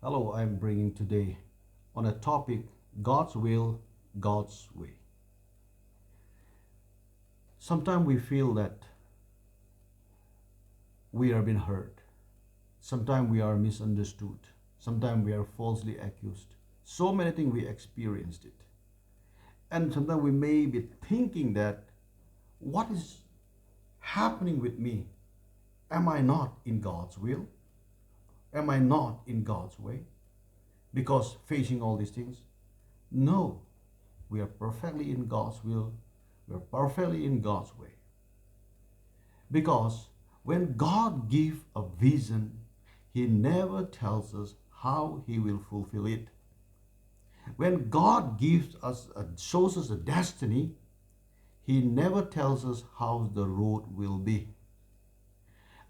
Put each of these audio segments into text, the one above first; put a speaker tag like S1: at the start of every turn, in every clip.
S1: Hello, I'm bringing today on a topic God's will, God's way. Sometimes we feel that we are being hurt. Sometimes we are misunderstood. Sometimes we are falsely accused. So many things we experienced it. And sometimes we may be thinking that what is happening with me? Am I not in God's will? Am I not in God's way? Because facing all these things, no, we are perfectly in God's will. We are perfectly in God's way. Because when God gives a vision, He never tells us how He will fulfill it. When God shows us a destiny, He never tells us how the road will be.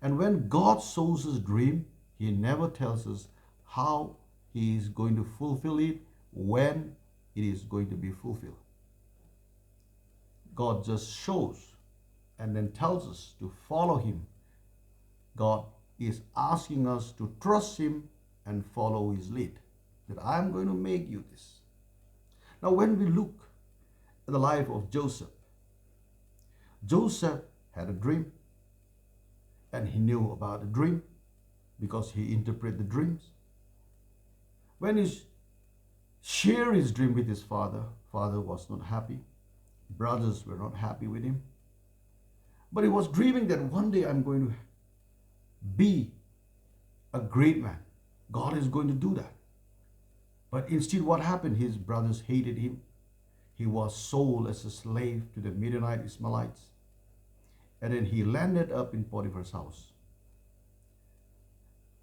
S1: And when God shows us dream, He never tells us how He is going to fulfill it, when it is going to be fulfilled. God just shows and then tells us to follow Him. God is asking us to trust Him and follow His lead. That I'm going to make you this. Now, when we look at the life of Joseph, Joseph had a dream and he knew about the dream because he interpreted the dreams. When he shared his dream with his father, father was not happy. Brothers were not happy with him. But he was dreaming that one day I'm going to be a great man. God is going to do that. But instead, what happened? His brothers hated him. He was sold as a slave to the Midianite Ishmaelites. And then he landed up in Potiphar's house.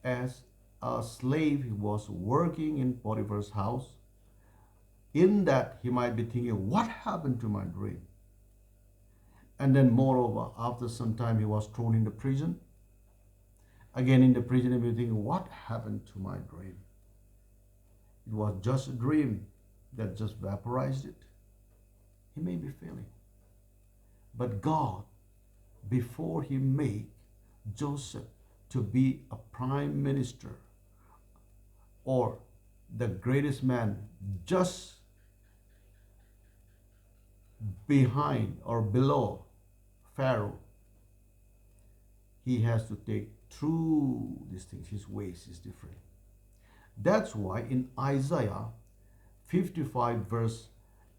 S1: As a slave, he was working in Potiphar's house. In that, he might be thinking, what happened to my dream? And then moreover, after some time, he was thrown into prison. Again in the prison, he may be thinking, what happened to my dream? It was just a dream that just vaporized it. He may be feeling. But God, before He made Joseph to be a prime minister or the greatest man just behind or below Pharaoh, he has to take through these things. His ways is different. That's why in Isaiah 55 verse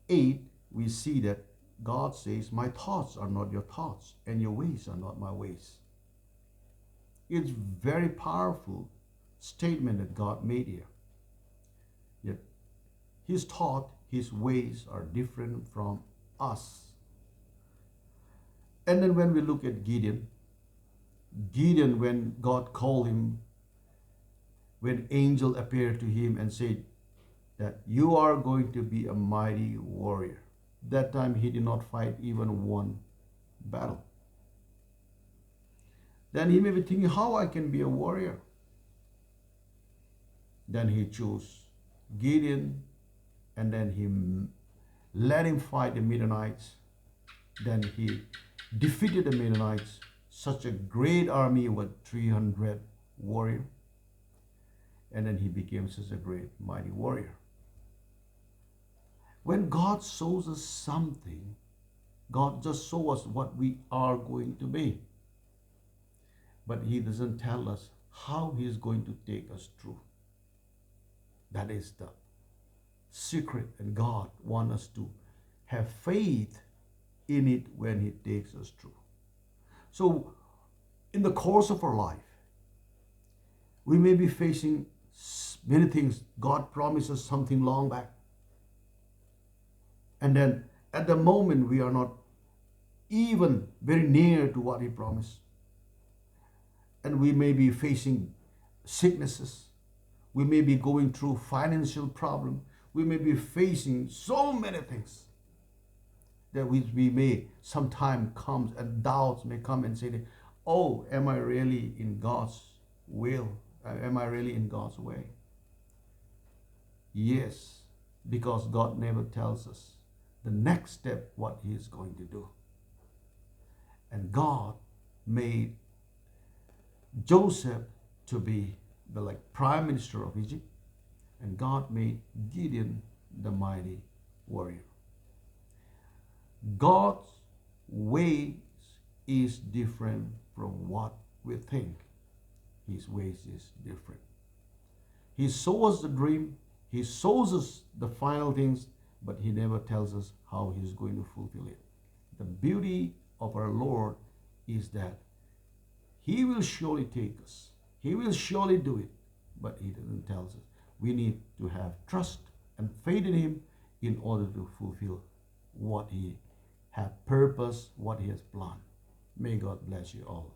S1: 8, we see that God says, my thoughts are not your thoughts and your ways are not my ways. It's very powerful statement that God made here. Yet His thought, His ways are different from us. And then when we look at Gideon, when God called him, when angel appeared to him and said that you are going to be a mighty warrior. That time he did not fight even one battle. Then he may be thinking, how I can be a warrior? Then he chose Gideon, and then he let him fight the Midianites. Then he defeated the Midianites, such a great army with 300 warriors. And then he became such a great, mighty warrior. When God shows us something, God just shows us what we are going to be. But He doesn't tell us how He is going to take us through. That is the secret, and God wants us to have faith in it when He takes us through. So, in the course of our life, we may be facing many things. God promises something long back. And then at the moment, we are not even very near to what He promised. And we may be facing sicknesses. We may be going through financial problem. We may be facing so many things that we may sometime comes and doubts may come and say, oh, am I really in God's will? Am I really in God's way? Yes, because God never tells us the next step what He is going to do. And God made Joseph to be the prime minister of Egypt. And God made Gideon the mighty warrior. God's ways is different from what we think. His ways is different. He shows us the dream, He shows us the final things, but He never tells us how He's going to fulfill it. The beauty of our Lord is that He will surely take us. He will surely do it, but He doesn't tell us. We need to have trust and faith in Him in order to fulfill what He has purposed, what He has planned. May God bless you all.